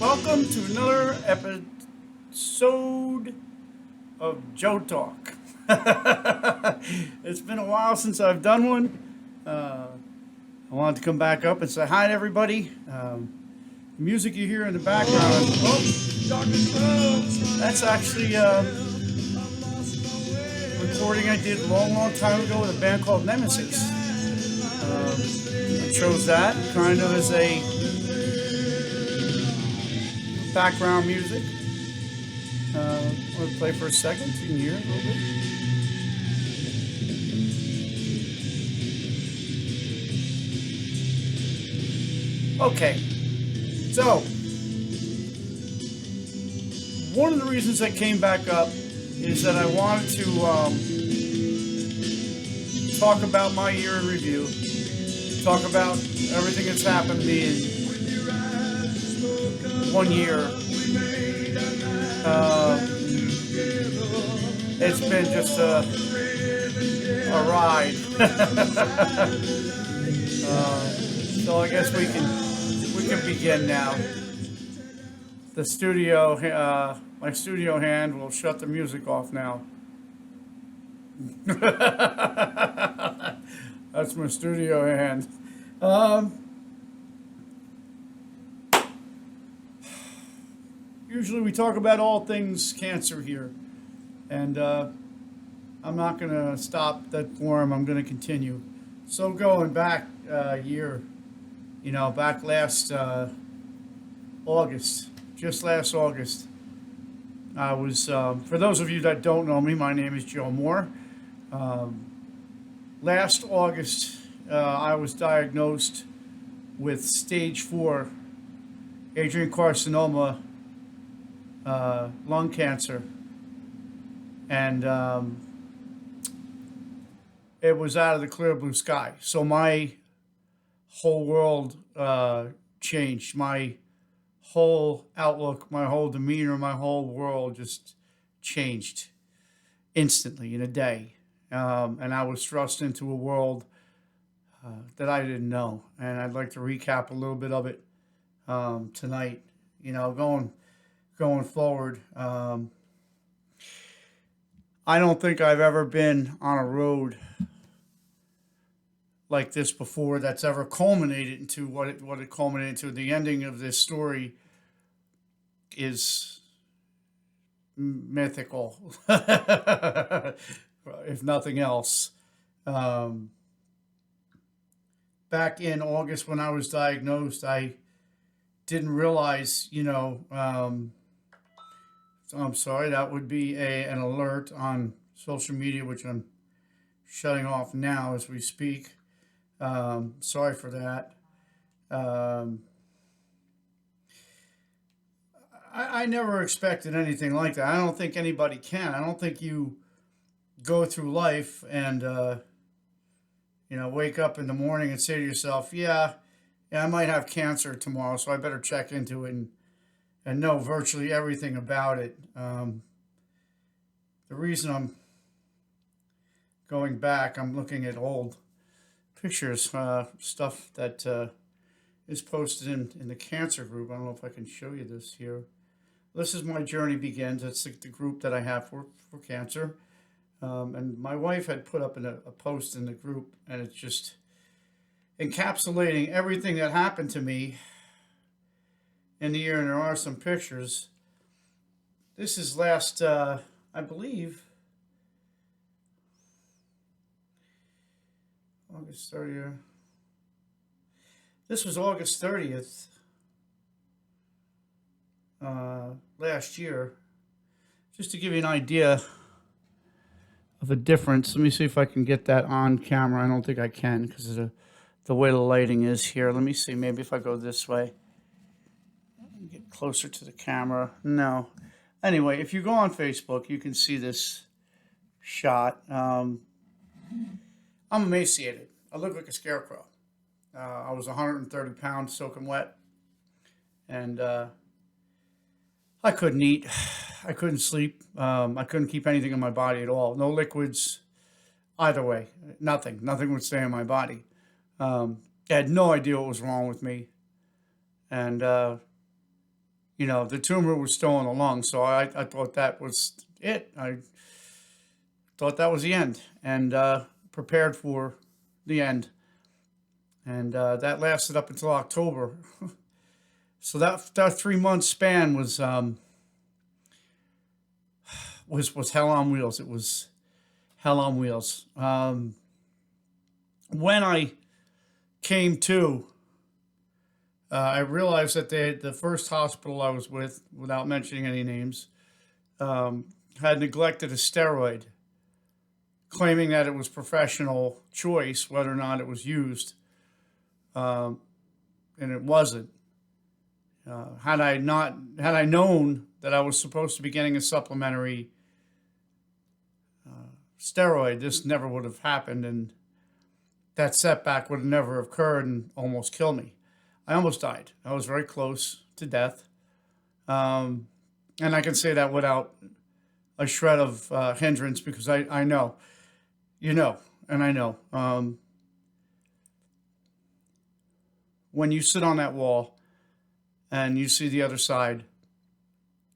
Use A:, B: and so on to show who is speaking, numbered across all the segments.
A: Welcome to another episode of Joetalk. It's been a while since I've done one. I wanted to come back up and say hi to everybody. The music you hear in the background, that's actually a recording I did a long, long time ago with a band called Nemesis. I chose that kind of as a background music. I'm going to play for a second so you can hear it a little bit. Okay, so one of the reasons I came back up is that I wanted to talk about my year in review, talk about everything that's happened to me in 1 year. It's been just a ride. So I guess we can begin now. The studio, my studio hand will shut the music off now. That's my studio hand. Usually we talk about all things cancer here, and I'm not going to stop that form. I'm going to continue. So going back a year, back last August, just last August, I was, for those of you that don't know me, my name is Joe Moore. Last August, I was diagnosed with stage 4 adenocarcinoma, lung cancer, and it was out of the clear blue sky. So my whole world changed. My whole outlook, my whole demeanor, my whole world just changed instantly in a day. And I was thrust into a world that I didn't know. And I'd like to recap a little bit of it tonight. Going forward. I don't think I've ever been on a road like this before that's ever culminated into what it culminated into. The ending of this story is mythical, if nothing else. Back in August when I was diagnosed, I didn't realize, I'm sorry, that would be an alert on social media, which I'm shutting off now as we speak. Sorry for that. I never expected anything like that. I don't think anybody can. I don't think you go through life and, wake up in the morning and say to yourself, yeah, I might have cancer tomorrow, so I better check into it and know virtually everything about it. The reason I'm going back, I'm looking at old pictures, stuff that is posted in the cancer group. I don't know if I can show you this here. This is My Journey Begins. It's the group that I have for cancer. And my wife had put up a post in the group, and it's just encapsulating everything that happened to me in the year, and there are some pictures. This is last, I believe, August 30th. This was August 30th last year. Just to give you an idea of a difference. Let me see if I can get that on camera. I don't think I can because of the way the lighting is here. Let me see, maybe if I go this way. Get closer to the camera. No. Anyway, if you go on Facebook, you can see this shot. I'm emaciated. I look like a scarecrow. I was 130 pounds soaking wet. And I couldn't eat. I couldn't sleep. I couldn't keep anything in my body at all. No liquids. Either way. Nothing. Nothing would stay in my body. I had no idea what was wrong with me. And, the tumor was still in the lung. So I thought that was it. I thought that was the end, and prepared for the end. And that lasted up until October. So that 3 month span was hell on wheels. It was hell on wheels. When I came to, I realized that the first hospital I was with, without mentioning any names, had neglected a steroid, claiming that it was professional choice whether or not it was used, um, and it wasn't. Had I known that I was supposed to be getting a supplementary steroid, this never would have happened, and that setback would have never occurred and almost killed me. I almost died. I was very close to death, um, and I can say that without a shred of hindrance because I know, and I know. When you sit on that wall and you see the other side,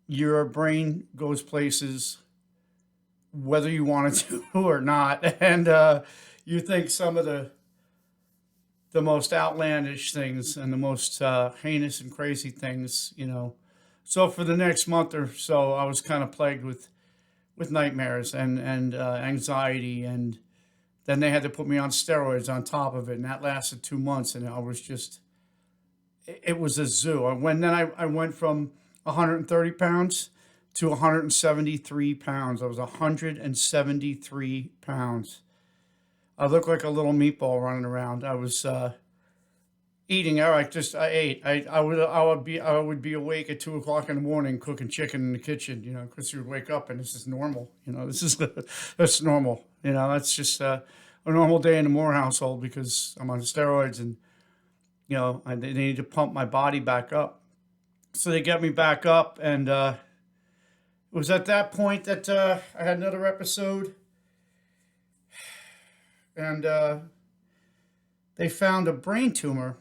A: your brain goes places whether you want it to or not, and you think some of the most outlandish things and the most heinous and crazy things. So for the next month or so, I was kind of plagued with nightmares and anxiety, and then they had to put me on steroids on top of it, and that lasted 2 months, and I was just it was a zoo. I went from 130 pounds to 173 pounds. I was 173 pounds. I looked like a little meatball running around. I was eating. I ate. I would be awake at 2 o'clock in the morning cooking chicken in the kitchen. Because you would wake up and this is normal. This is that's normal. That's just a normal day in the Moore household because I'm on steroids and they need to pump my body back up. So they get me back up, and it was at that point that I had another episode, and they found a brain tumor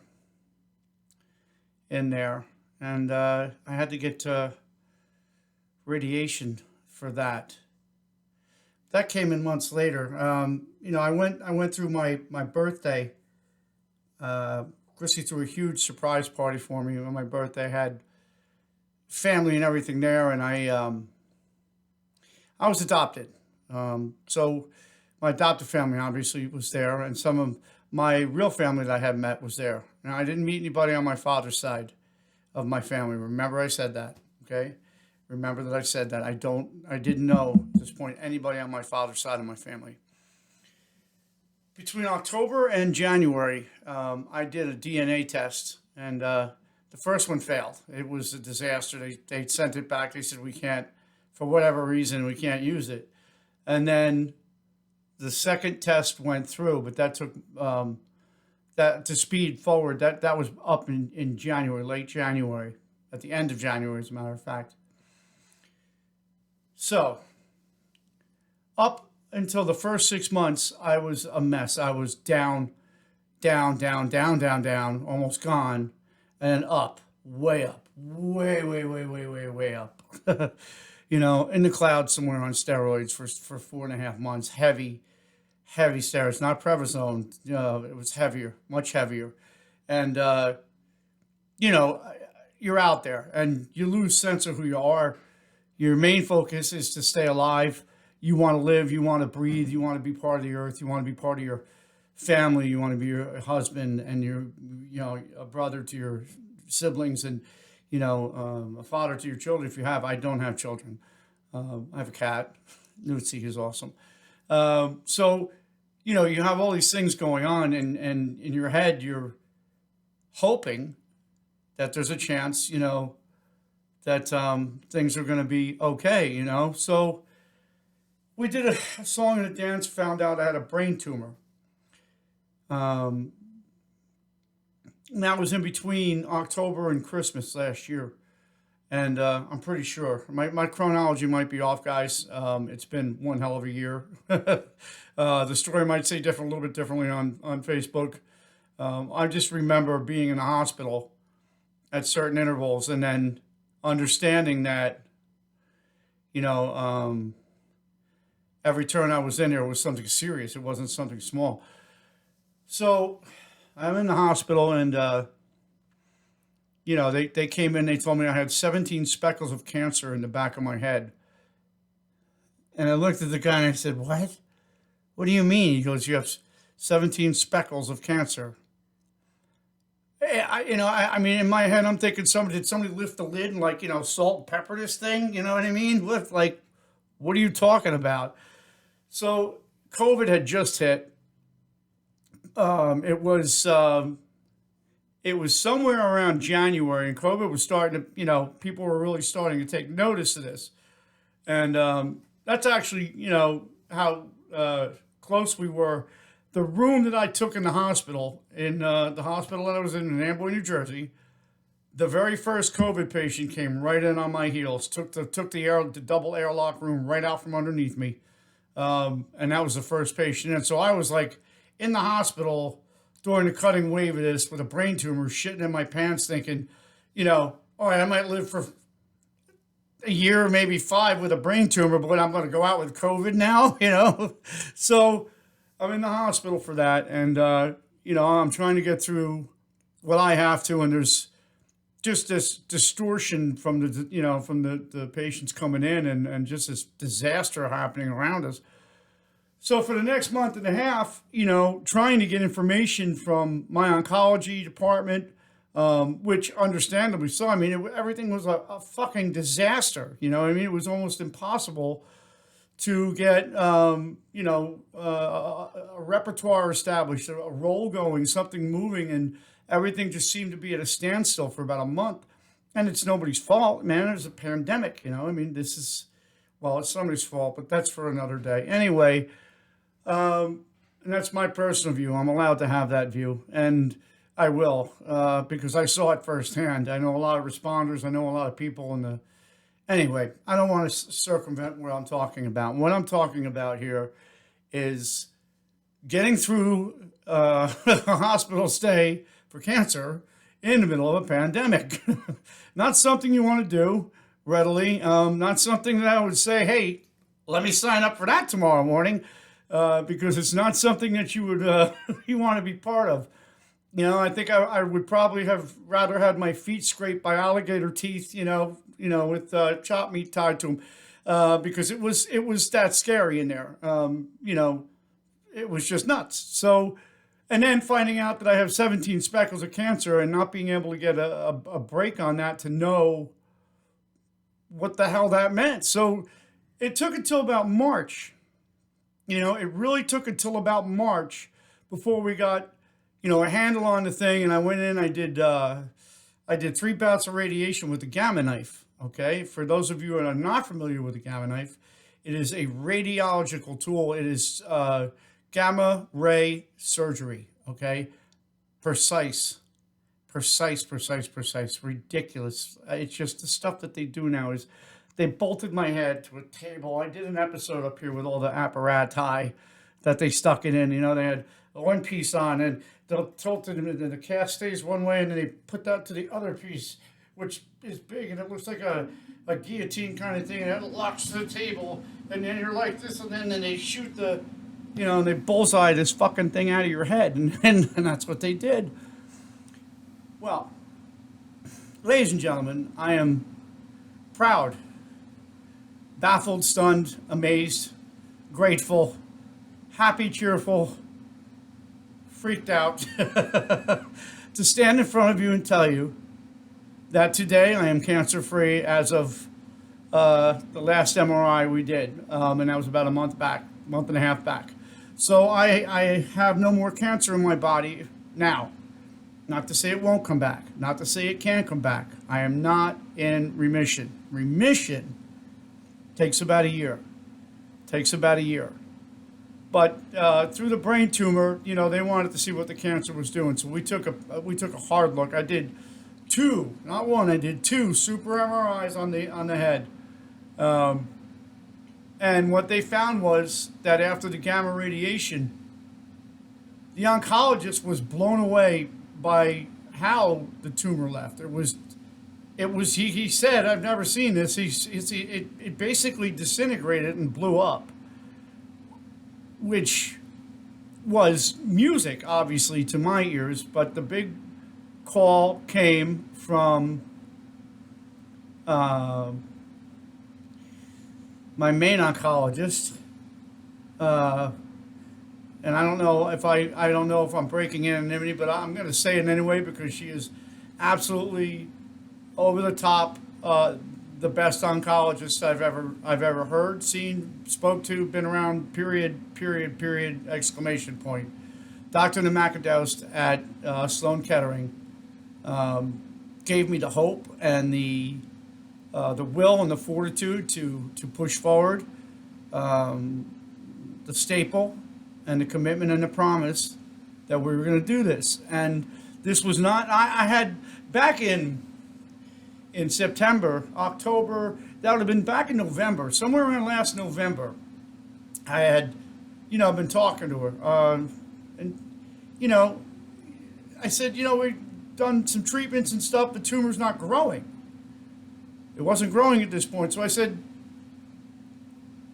A: in there, and I had to get radiation for that. That came in months later. I went through my birthday. Chrissy threw a huge surprise party for me on my birthday. I had family and everything there, and I was adopted. So my adopted family obviously was there, and some of my real family that I had met was there. Now I didn't meet anybody on my father's side of my family. Remember I said that, okay? Remember that I said that. I didn't know at this point anybody on my father's side of my family. Between October and January, I did a DNA test, and the first one failed. It was a disaster. They sent it back. They said, we can't, for whatever reason, we can't use it. And then the second test went through, but that took, that to speed forward, that was up in January, late January, at the end of January, as a matter of fact. So, up until the first 6 months, I was a mess. I was down, down, down, down, down, down, almost gone, and then up, way up, way, way, way, way, way, way up. In the clouds somewhere on steroids for 4.5 months. Heavy, heavy steroids, not Prevazone. It was heavier, much heavier. And, you know, you're out there and you lose sense of who you are. Your main focus is to stay alive. You want to live, you want to breathe, you want to be part of the earth, you want to be part of your family, you want to be your husband and a brother to your siblings and, a father to your children if you have. I don't have children. I have a cat, Nutsi, who's awesome. So, you have all these things going on and in your head, you're hoping that there's a chance, that things are going to be okay, So we did a song and a dance, found out I had a brain tumor. And that was in between October and Christmas last year. And I'm pretty sure. My chronology might be off, guys. It's been one hell of a year. The story might say different, a little bit differently on Facebook. I just remember being in the hospital at certain intervals, and then understanding that, you know, every turn I was in there was something serious. It wasn't something small. So I'm in the hospital, and they came in. They told me I had 17 speckles of cancer in the back of my head. And I looked at the guy and I said, "What? What do you mean?" He goes, "You have 17 speckles of cancer." I mean, in my head, I'm thinking, did somebody lift the lid and, like, salt and pepper this thing? You know what I mean? Lift, like, what are you talking about? So COVID had just hit. It was somewhere around January, and COVID was starting to, people were really starting to take notice of this. And that's actually, how close we were. The room that I took in the hospital, the hospital that I was in Amboy, New Jersey, the very first COVID patient came right in on my heels, took the double airlock room right out from underneath me, and that was the first patient. And so I was like in the hospital during the cutting wave of this with a brain tumor, shitting in my pants, thinking, all right, I might live for a year, maybe 5 with a brain tumor, but I'm going to go out with COVID now, So I'm in the hospital for that, and I'm trying to get through what I have to, and there's just this distortion from the patients coming in, and just this disaster happening around us. So for the next month and a half, trying to get information from my oncology department, which understandably so. I mean, everything was a fucking disaster. I mean, it was almost impossible to get, a repertoire established, a role going, something moving, and everything just seemed to be at a standstill for about a month. And it's nobody's fault, man. There's a pandemic, I mean, it's somebody's fault, but that's for another day. Anyway, and that's my personal view. I'm allowed to have that view, and I will, because I saw it firsthand. I know a lot of responders. I know a lot of people Anyway, I don't want to circumvent what I'm talking about. What I'm talking about here is getting through a hospital stay for cancer in the middle of a pandemic. Not something you want to do readily. Not something that I would say, hey, let me sign up for that tomorrow morning, because it's not something that you would you want to be part of. I think I would probably have rather had my feet scraped by alligator teeth, with chopped meat tied to them, because it was that scary in there. It was just nuts. So, and then finding out that I have 17 speckles of cancer and not being able to get a break on that to know what the hell that meant. So it took until about March. It really took until about March before we got, a handle on the thing. And I went in, I did 3 bouts of radiation with the gamma knife. Okay. For those of you that are not familiar with the gamma knife, it is a radiological tool. It is gamma ray surgery. Okay. Precise, ridiculous. It's just the stuff that they do now is they bolted my head to a table. I did an episode up here with all the apparati that they stuck it in. They had one piece on, and they'll tilt it, and the cast stays one way, and then they put that to the other piece, which is big, and it looks like a guillotine kind of thing, and it locks to the table, and then you're like this, and then they shoot and they bullseye this fucking thing out of your head, and that's what they did. Well, ladies and gentlemen, I am proud, baffled, stunned, amazed, grateful, happy, cheerful, freaked out to stand in front of you and tell you that today I am cancer-free as of the last MRI we did, and that was about a month and a half back. So I have no more cancer in my body now. Not to say it won't come back. Not to say it can't come back. I am not in remission. Remission takes about a year. But through the brain tumor, they wanted to see what the cancer was doing. So we took a hard look. I did 2, not 1. I did 2 super MRIs on the head. And what they found was that after the gamma radiation, the oncologist was blown away by how the tumor left. It was he said, I've never seen this. It basically disintegrated and blew up, which was music, obviously, to my ears. But the big call came from uh, my main oncologist, uh, and I don't know if I'm breaking anonymity, but I'm going to say it anyway because she is absolutely over the top, the best oncologist I've ever heard, seen, spoke to, been around. Period. Period. Period. Exclamation point. Dr. Namakadoust at Sloan Kettering gave me the hope and the will and the fortitude to push forward, the staple and the commitment and the promise that we were going to do this. And this was not. I had back in September, October. That would have been back in November, somewhere around last November. I had, been talking to her, and you know, I said, we've done some treatments and stuff. The tumor's not growing. It wasn't growing at this point. So I said,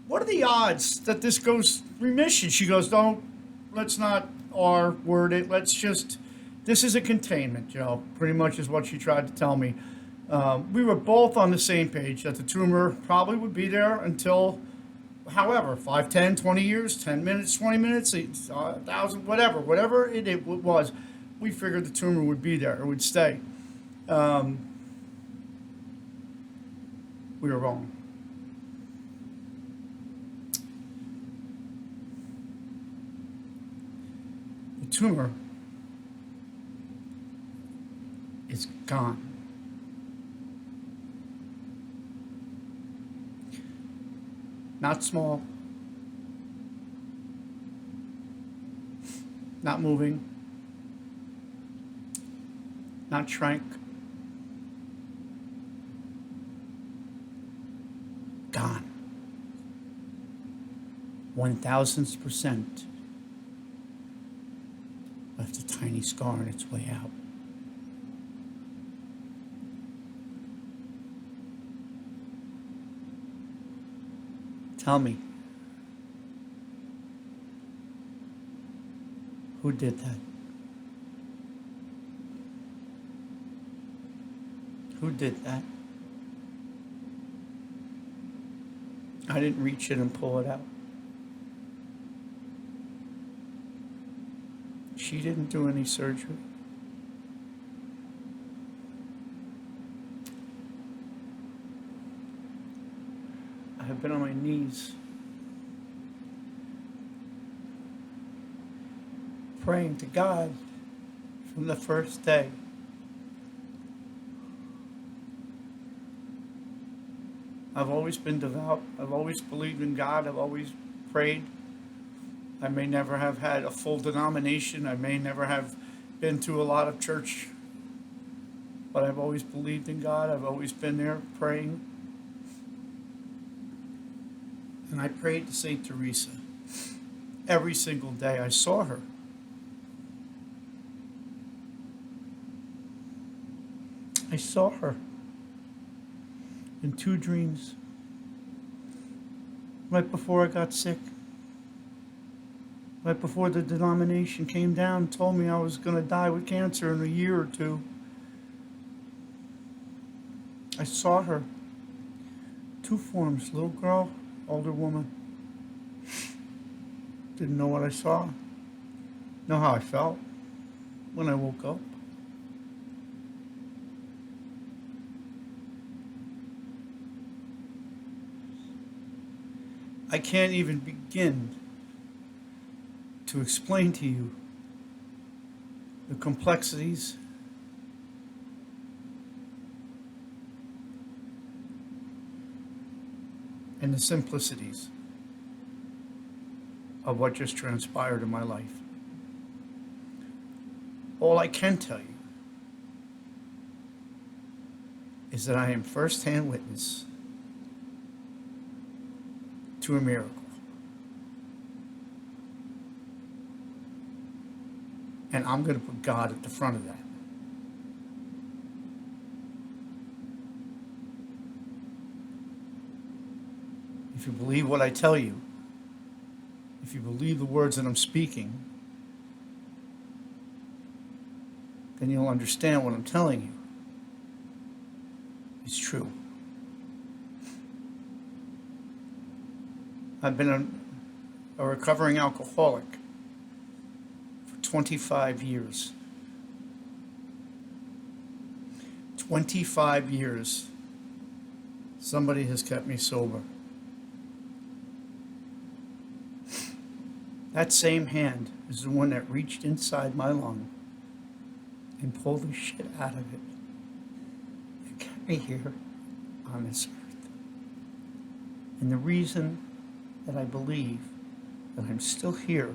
A: what are the odds that this goes remission? She goes, let's not R word it. This is a containment, Joe, pretty much is what she tried to tell me. We were both on the same page that the tumor probably would be there until, however, 5, 10, 20 years, 10 minutes, 20 minutes, 1,000, whatever it was. We figured the tumor would be there, it would stay. We were wrong. The tumor is gone. Not small, not moving, not shrank. Gone. 1,000% left a tiny scar on its way out. Tell me, who did that? Who did that? I didn't reach in and pull it out. She didn't do any surgery. I have been on my knees praying to God from the first day. I've always been devout. I've always believed in God. I've always prayed. I may never have had a full denomination. I may never have been to a lot of church. But I've always believed in God. I've always been there praying. And I prayed to St. Teresa. Every single day I saw her. I saw her in 2 dreams. Right before I got sick. Right before the denomination came down and told me I was going to die with cancer in a year or 2. I saw her. 2 forms, little girl, older woman. Didn't know what I saw. Know how I felt when I woke up. I can't even begin to explain to you the complexities and the simplicities of what just transpired in my life. All I can tell you is that I am first-hand witness to a miracle. And I'm going to put God at the front of that. if you believe what I tell you, if you believe the words that I'm speaking, then you'll understand what I'm telling you. It's true. I've been a recovering alcoholic for 25 years. 25 years. Somebody has kept me sober. That same hand is the one that reached inside my lung and pulled the shit out of it and kept me here on this earth. And the reason that I believe that I'm still here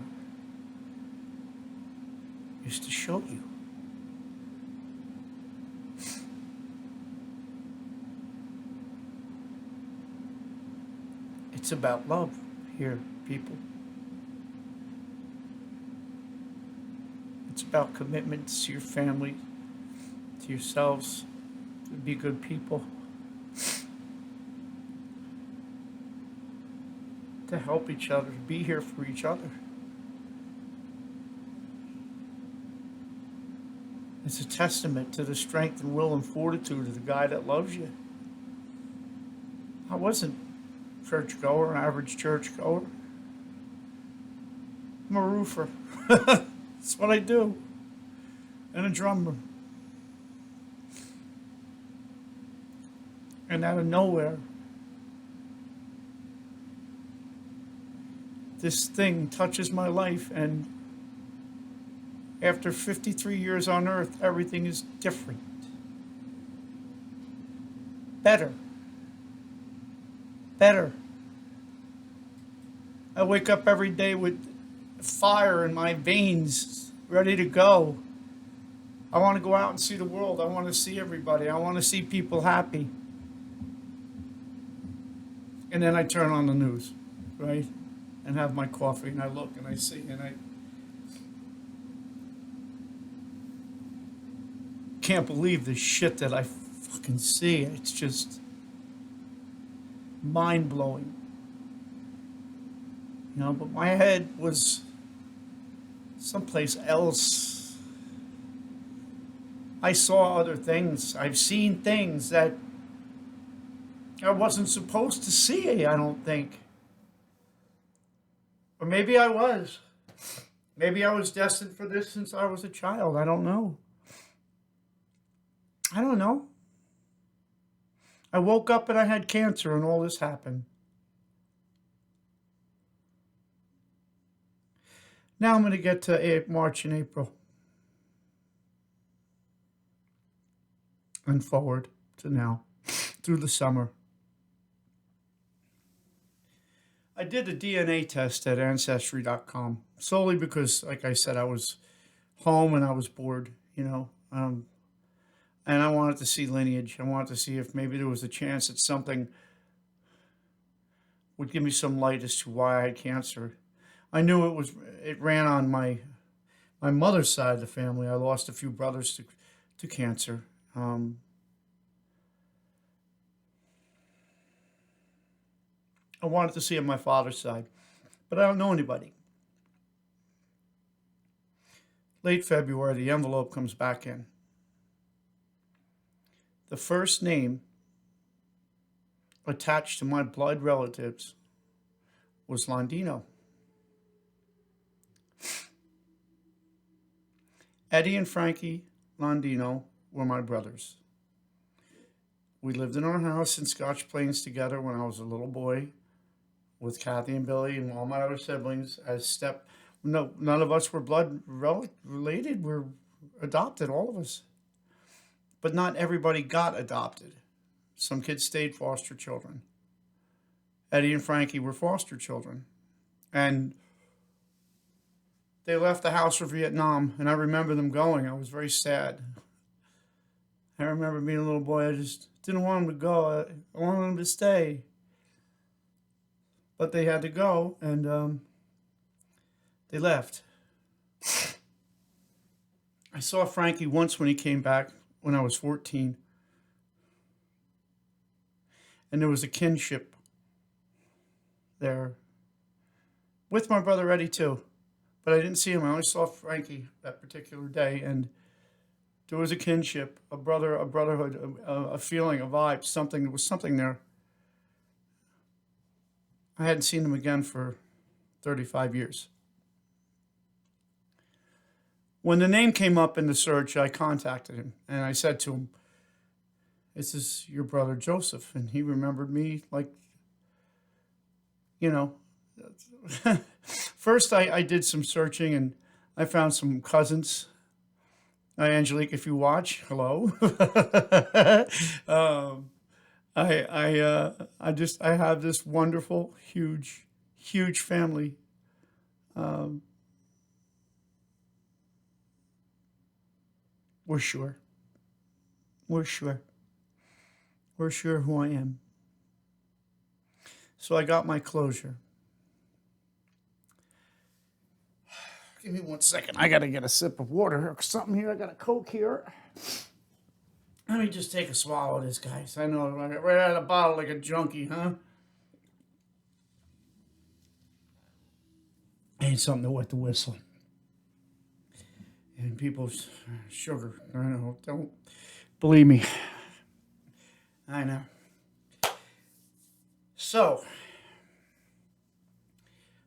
A: is to show you. It's about love here, people. It's about commitments to your family, to yourselves, to be good people, to help each other, to be here for each other. It's a testament to the strength and will and fortitude of the guy that loves you. I wasn't a churchgoer, an average churchgoer. I'm a roofer. That's what I do. And a drummer. And out of nowhere, this thing touches my life, and after 53 years on earth, everything is different. Better. Better. I wake up every day with fire in my veins, ready to go. I want to go out and see the world. I want to see everybody. I want to see people happy. And then I turn on the news, right? And have my coffee, and I look and I see, and I can't believe the shit that I fucking see. It's just mind-blowing. You know, but my head was someplace else. I saw other things. I've seen things that I wasn't supposed to see, I don't think. Or maybe I was. Maybe I was destined for this since I was a child. I don't know. I don't know. I woke up and I had cancer and all this happened. Now I'm going to get to March and April. And forward to now. Through the summer. I did a DNA test at Ancestry.com. Solely because, like I said, I was home and I was bored, you know. And I wanted to see lineage. I wanted to see if maybe there was a chance that something would give me some light as to why I had cancer. I knew it ran on my mother's side of the family. I lost a few brothers to cancer. I wanted to see on my father's side, but I don't know anybody. Late February, the envelope comes back in. The first name attached to my blood relatives was Londino. Eddie and Frankie Londino were my brothers. We lived in our house in Scotch Plains together when I was a little boy with Kathy and Billy and all my other siblings No, none of us were blood related. We're adopted, all of us. But not everybody got adopted. Some kids stayed foster children. Eddie and Frankie were foster children. And they left the house for Vietnam, and I remember them going. I was very sad. I remember being a little boy. I just didn't want them to go. I wanted them to stay. But they had to go, and they left. I saw Frankie once when he came back when I was 14. And there was a kinship. with my brother Eddie too. But I didn't see him. I only saw Frankie that particular day, and there was a kinship, a brotherhood, a feeling, a vibe, something. There was something there. I hadn't seen him again for 35 years. When the name came up in the search, I contacted him and I said to him, "This is your brother Joseph," and he remembered me like, you know. First, I did some searching and I found some cousins. Angelique, if you watch, hello. um, I have this wonderful, huge family. Um, we're sure. We're sure. We're sure who I am. So I got my closure. Give me 1 second. I gotta get a sip of water or something here. I got a Coke here. Let me just take a swallow of this, guys. I know, right out of the bottle like a junkie, huh? I need something to wet the whistle. And people's sugar. I know. Don't believe me. I know. So,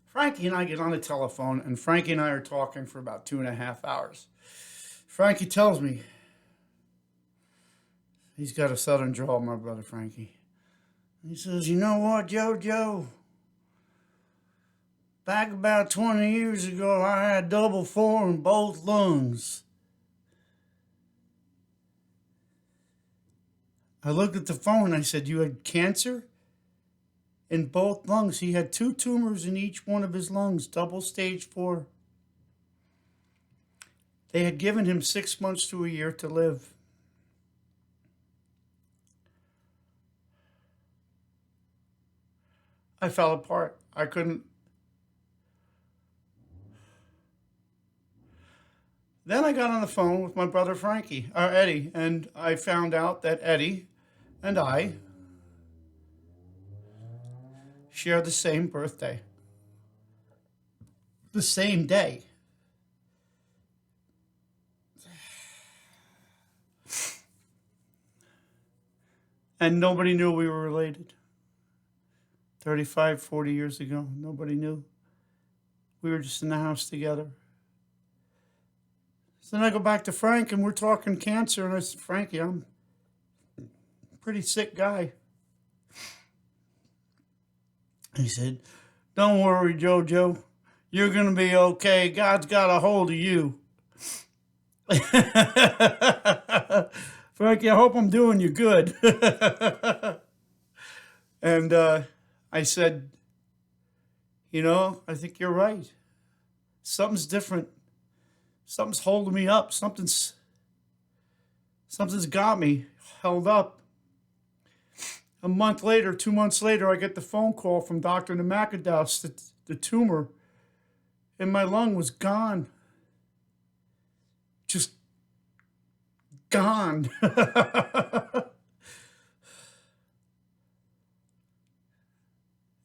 A: Frankie and I get on the telephone, and Frankie and I are talking for about 2.5 hours. Frankie tells me he's got a southern drawl, my brother Frankie. He says, "You know what, Joe? Back about 20 years ago, I had double 4 in both lungs." I looked at the phone and I said, "You had cancer in both lungs?" He had 2 tumors in each one of his lungs, double stage 4. They had given him 6 months to a year to live. I fell apart. I couldn't. Then I got on the phone with my brother Eddie, and I found out that Eddie and I share the same birthday, the same day. And nobody knew we were related. 35, 40 years ago, nobody knew. We were just in the house together. So then I go back to Frank and we're talking cancer, and I said, "Frankie, I'm a pretty sick guy." He said, "Don't worry, Joe. You're going to be okay. God's got a hold of you." Frankie, I hope I'm doing you good. And I said, I think you're right. Something's different. Something's holding me up. Something's got me held up. A month later, 2 months later, I get the phone call from Dr. Namakados that the tumor in my lung was gone. Just gone.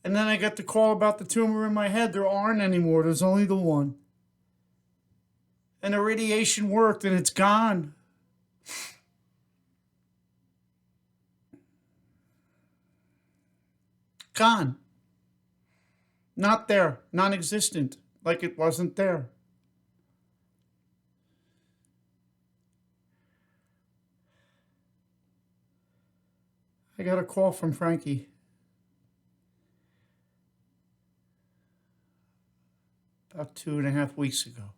A: And then I got the call about the tumor in my head. There aren't anymore. There's only the one. And the radiation worked and it's gone. Gone. Not there. Non-existent. Like it wasn't there. I got a call from Frankie about 2.5 weeks ago.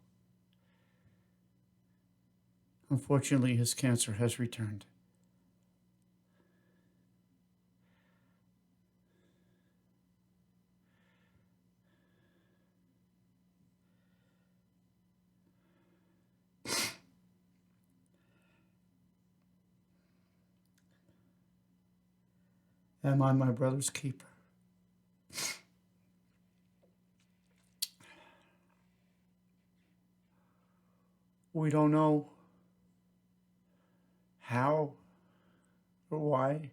A: Unfortunately, his cancer has returned. Am I my brother's keeper? We don't know how or why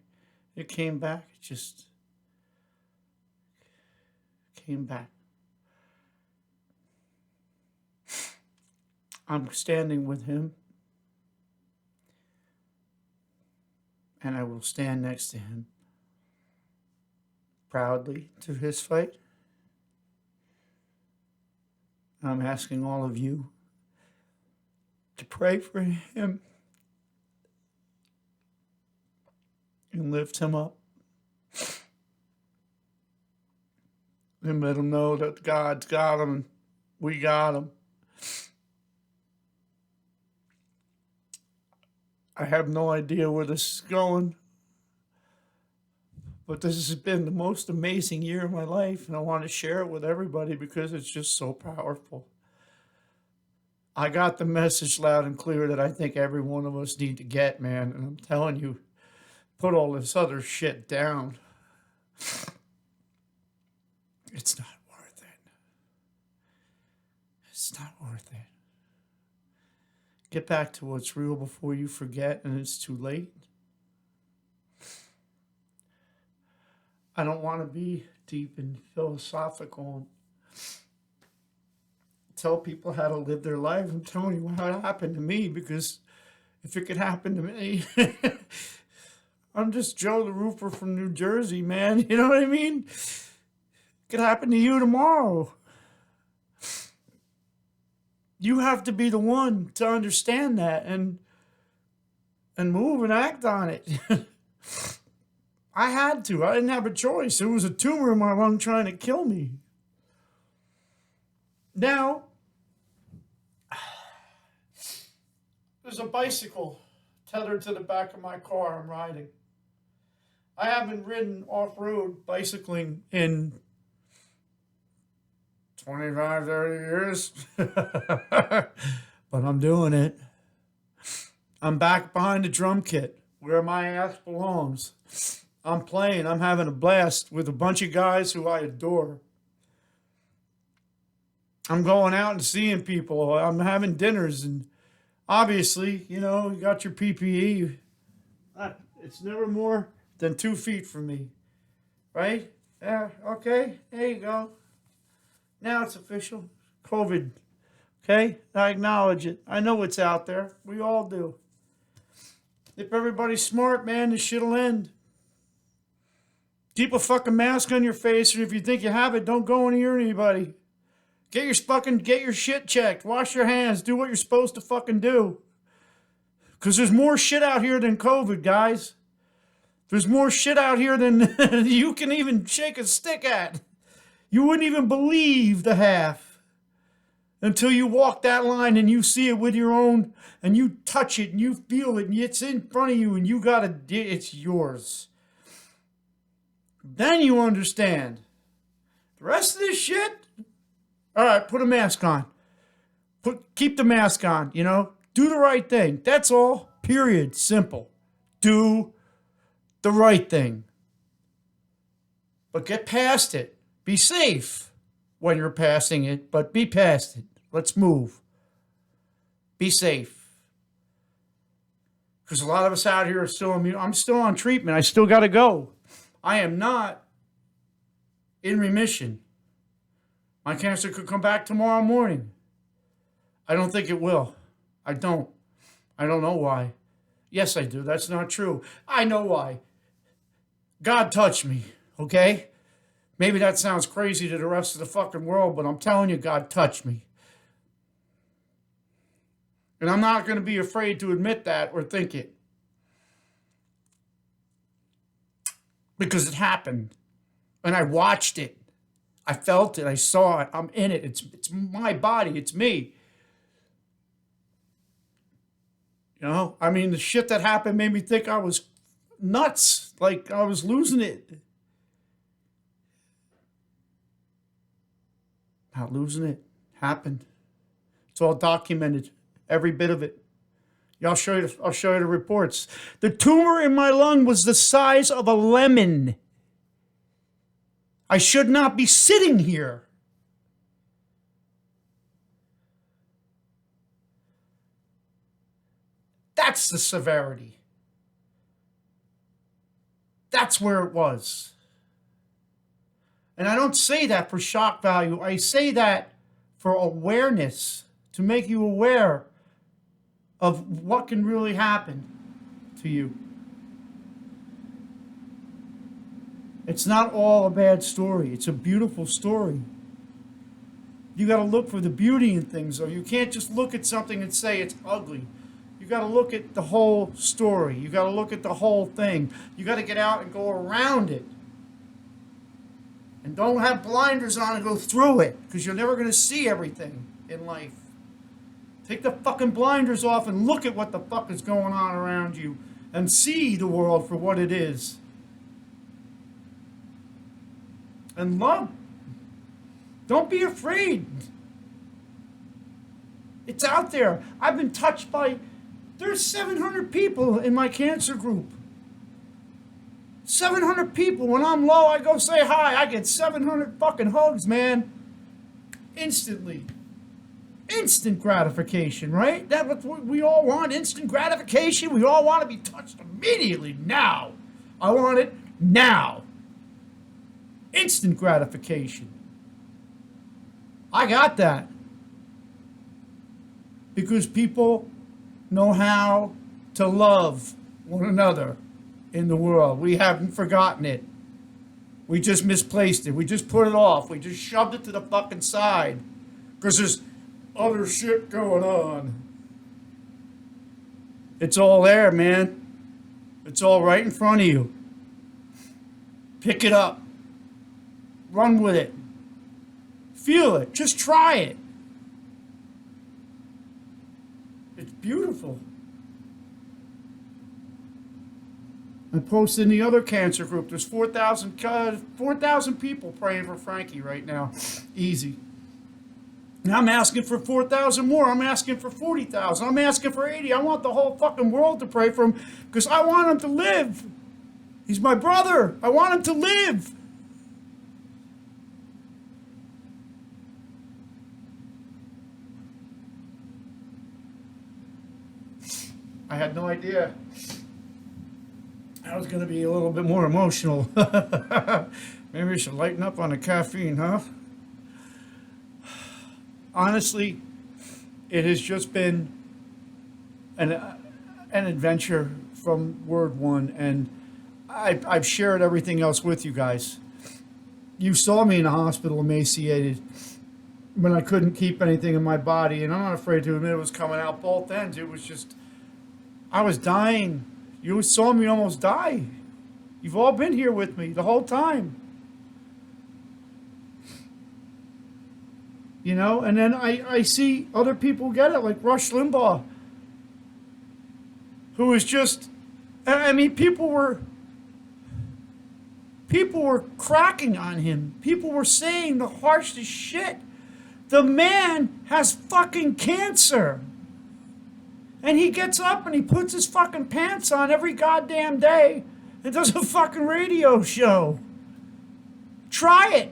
A: it came back. It just came back. I'm standing with him, and I will stand next to him proudly to his fight. I'm asking all of you to pray for him and lift him up and let him know that God's got him and we got him. I have no idea where this is going, but this has been the most amazing year of my life, and I want to share it with everybody because it's just so powerful. I got the message loud and clear that I think every one of us need to get, man, and I'm telling you, put all this other shit down. It's not worth it. It's not worth it. Get back to what's real before you forget and it's too late. I don't want to be deep and philosophical and tell people how to live their life. I'm telling you how it happened to me, because if it could happen to me, I'm just Joe the Roofer from New Jersey, man. You know what I mean? It could happen to you tomorrow. You have to be the one to understand that and move and act on it. I had to. I didn't have a choice. There was a tumor in my lung trying to kill me. Now, there's a bicycle tethered to the back of my car I'm riding. I haven't ridden off-road bicycling in 25, 30 years. But I'm doing it. I'm back behind the drum kit where my ass belongs. I'm playing. I'm having a blast with a bunch of guys who I adore. I'm going out and seeing people. I'm having dinners, and obviously, you know, you got your PPE. It's never more than 2 feet from me, right? Yeah, okay, there you go. Now it's official. COVID, okay? I acknowledge it. I know it's out there. We all do. If everybody's smart, man, this shit'll end. Keep a fucking mask on your face, and if you think you have it, don't go near anybody. Get your shit checked. Wash your hands. Do what you're supposed to fucking do. Because there's more shit out here than COVID, guys. There's more shit out here than you can even shake a stick at. You wouldn't even believe the half until you walk that line and you see it with your own, and you touch it and you feel it and it's in front of you and you gotta, it's yours. Then you understand. The rest of this shit, all right, put a mask on. Keep the mask on, you know? Do the right thing. That's all. Period. Simple. Do the right thing. But get past it. Be safe when you're passing it, but be past it. Let's move. Be safe. Because a lot of us out here are still immune. I'm still on treatment. I still got to go. I am not in remission. My cancer could come back tomorrow morning. I don't think it will. I don't. I don't know why. Yes, I do. That's not true. I know why. God touched me, okay? Maybe that sounds crazy to the rest of the fucking world, but I'm telling you, God touched me. And I'm not going to be afraid to admit that or think it. Because it happened. And I watched it. I felt it. I saw it. I'm in it. It's my body. It's me. You know? I mean, the shit that happened made me think I was nuts. Like I was losing it. Not losing it. Happened. It's all documented. Every bit of it. Yeah, I'll show you the reports. The tumor in my lung was the size of a lemon. I should not be sitting here. That's the severity. That's where it was. And I don't say that for shock value. I say that for awareness to make you aware of what can really happen to you. It's not all a bad story. It's a beautiful story. You got to look for the beauty in things, though. You can't just look at something and say it's ugly. You got to look at the whole story. You got to look at the whole thing. You got to get out and go around it. And don't have blinders on and go through it, because you're never going to see everything in life. Take the fucking blinders off and look at what the fuck is going on around you and see the world for what it is. And love. Don't be afraid. It's out there. I've been touched by... There's 700 people in my cancer group. 700 people. When I'm low, I go say hi. I get 700 fucking hugs, man. Instantly. Instant gratification, right? That's what we all want. Instant gratification. We all want to be touched immediately. Now. I want it now. Instant gratification. I got that. Because people know how to love one another in the world. We haven't forgotten it. We just misplaced it. We just put it off. We just shoved it to the fucking side. Because there's other shit going on. It's all there, man. It's all right in front of you. Pick it up. Run with it. Feel it. Just try it. It's beautiful. I posted in the other cancer group. There's 4,000 people praying for Frankie right now. Easy. And I'm asking for 4,000 more. I'm asking for 40,000. I'm asking for 80. I want the whole fucking world to pray for him because I want him to live. He's my brother. I want him to live. I had no idea I was going to be a little bit more emotional. Maybe we should lighten up on the caffeine, huh? Honestly, it has just been an adventure from word one, and I've shared everything else with you guys. You saw me in the hospital emaciated when I couldn't keep anything in my body, and I'm not afraid to admit it was coming out both ends. It was just... I was dying. You saw me almost die. You've all been here with me the whole time. You know, and then I see other people get it, like Rush Limbaugh, who was just, I mean, people were cracking on him. People were saying the harshest shit. The man has fucking cancer. And he gets up and he puts his fucking pants on every goddamn day and does a fucking radio show. Try it.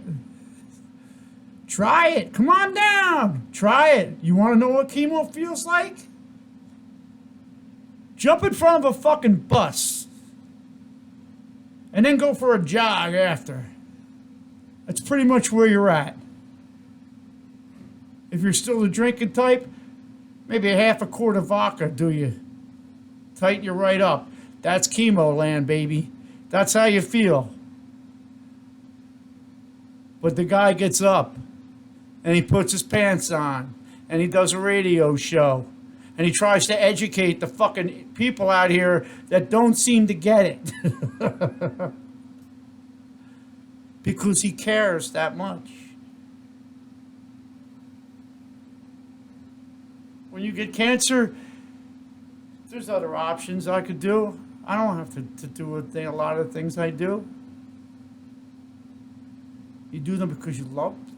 A: Try it. Come on down. Try it. You want to know what chemo feels like? Jump in front of a fucking bus and then go for a jog after. That's pretty much where you're at. If you're still the drinking type, maybe a half a quart of vodka, do you? Tighten you right up. That's chemo land, baby. That's how you feel. But the guy gets up, and he puts his pants on, and he does a radio show, and he tries to educate the fucking people out here that don't seem to get it. Because he cares that much. When you get cancer, there's other options I could do. I don't have to do a lot of things I do. You do them because you love them.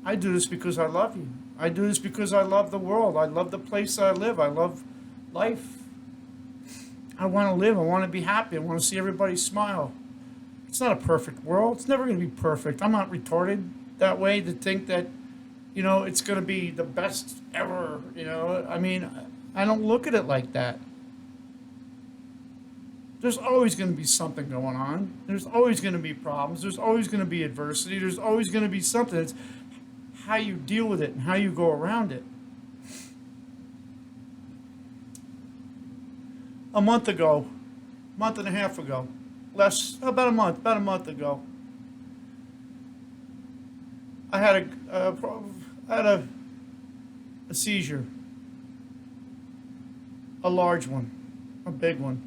A: I do this because I love you. I do this because I love the world. I love the place I live. I love life. I want to live. I want to be happy. I want to see everybody smile. It's not a perfect world. It's never going to be perfect. I'm not retarded that way to think that, you know, it's going to be the best ever, you know. I mean, I don't look at it like that. There's always going to be something going on. There's always going to be problems. There's always going to be adversity. There's always going to be something. It's how you deal with it and how you go around it. A month ago, month and a half ago, about a month ago, I had I had a seizure, a large one, a big one.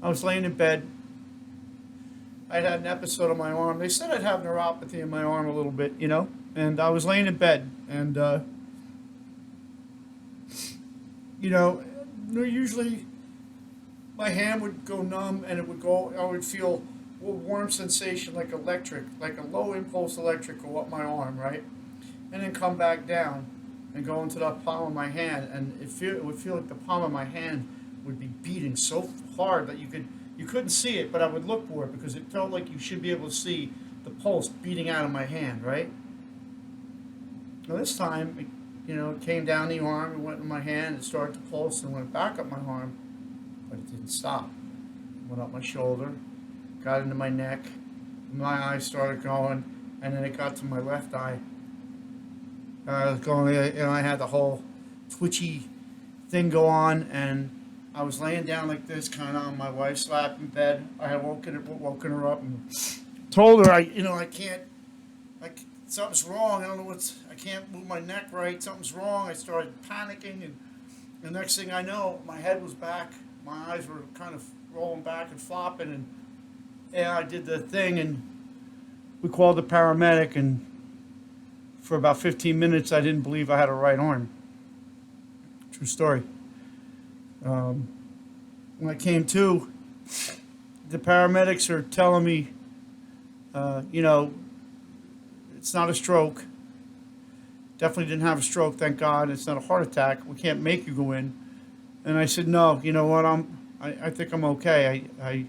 A: I was laying in bed. I'd had an episode on my arm. They said I'd have neuropathy in my arm a little bit, and I was laying in bed, and you know, usually my hand would go numb, and I would feel a warm sensation like electric, like a low impulse electric go up my arm, right? And then come back down and go into the palm of my hand, and it would feel like the palm of my hand would be beating so hard that you couldn't see it, but I would look for it because it felt like you should be able to see the pulse beating out of my hand, right? Now this time, it came down the arm, it went in my hand, it started to pulse and went back up my arm, but it didn't stop. It went up my shoulder, got into my neck, my eyes started going, and then it got to my left eye. I was going, I had the whole twitchy thing go on, and I was laying down like this, kind of on my wife's lap in bed. I had woken her up and told her, I can't, something's wrong. I don't know I can't move my neck right. Something's wrong. I started panicking, and the next thing I know, my head was back. My eyes were kind of rolling back and flopping, and yeah, I did the thing, and we called the paramedic, and for about 15 minutes, I didn't believe I had a right arm. True story. When I came to, the paramedics are telling me, it's not a stroke. Definitely didn't have a stroke, thank God. It's not a heart attack. We can't make you go in. And I said, no, you know what? I think I'm okay. I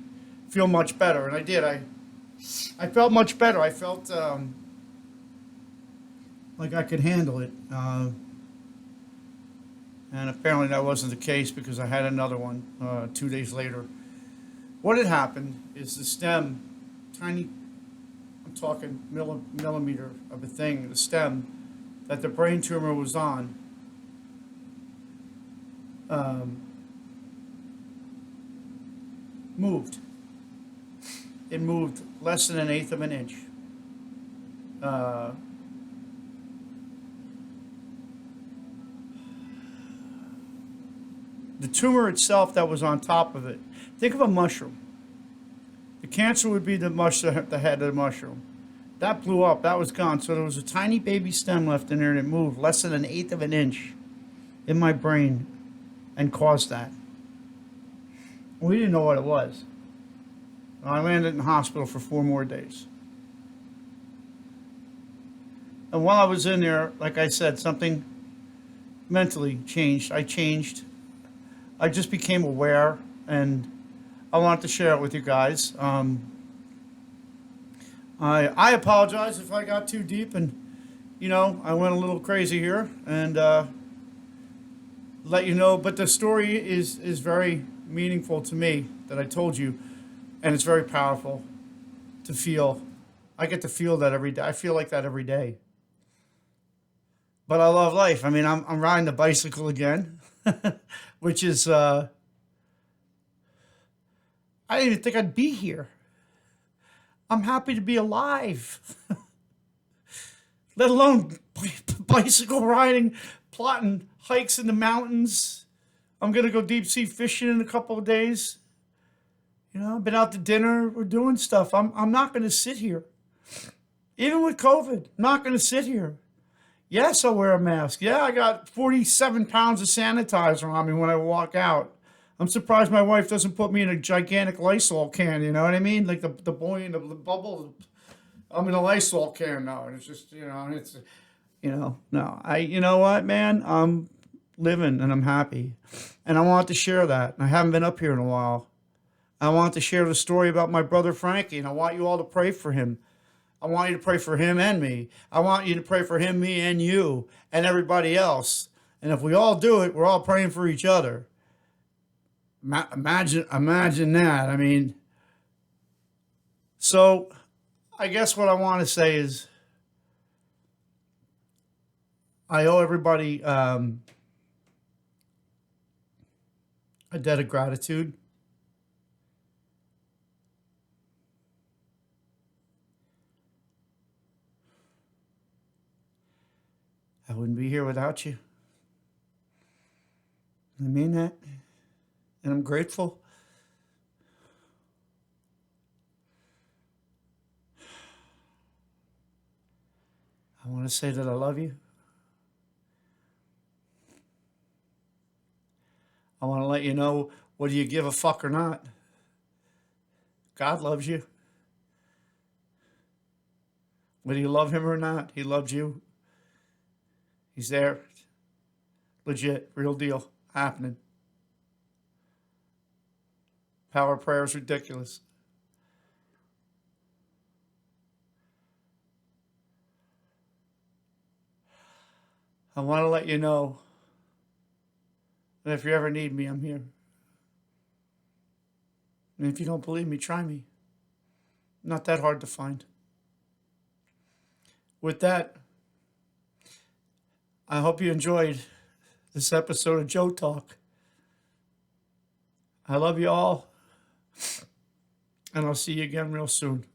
A: feel much better, and I did. I felt much better. I felt like I could handle it. And apparently that wasn't the case because I had another one 2 days later. What had happened is the stem, tiny, I'm talking millimeter of a thing, the stem that the brain tumor was on, moved. It moved less than 1/8 of an inch. The tumor itself that was on top of it, think of a mushroom. The cancer would be the head of the mushroom. That blew up. That was gone. So there was a tiny baby stem left in there, and it moved less than 1/8 of an inch in my brain and caused that. We didn't know what it was. I landed in the hospital for 4 more days. And while I was in there, like I said, something mentally changed. I changed. I just became aware, and I wanted to share it with you guys. I apologize if I got too deep and, I went a little crazy here, and let you know. But the story is very meaningful to me that I told you, and it's very powerful to feel. I get to feel that every day. I feel like that every day. But I love life. I mean, I'm riding the bicycle again, which is, I didn't even think I'd be here. I'm happy to be alive, let alone bicycle riding, plotting hikes in the mountains. I'm going to go deep sea fishing in a couple of days. I've been out to dinner. We're doing stuff. I'm not going to sit here. Even with COVID, I'm not going to sit here. Yes, I'll wear a mask. Yeah, I got 47 pounds of sanitizer on me when I walk out. I'm surprised my wife doesn't put me in a gigantic Lysol can, you know what I mean? Like the boy in the bubble. I'm in a Lysol can now, and it's just, no. You know what, man? I'm living, and I'm happy. And I want to share that. I haven't been up here in a while. I want to share the story about my brother Frankie, and I want you all to pray for him. I want you to pray for him and me. I want you to pray for him, me, and you, and everybody else. And if we all do it, we're all praying for each other. Imagine that. I mean, so I guess what I want to say is I owe everybody a debt of gratitude. I wouldn't be here without you. I mean that. And I'm grateful. I want to say that I love you. I want to let you know, whether you give a fuck or not, God loves you. Whether you love him or not, he loves you. He's there. Legit, real deal, happening. Power of prayer is ridiculous. I want to let you know that if you ever need me, I'm here. And if you don't believe me, try me. Not that hard to find. With that, I hope you enjoyed this episode of Joetalk. I love you all, and I'll see you again real soon.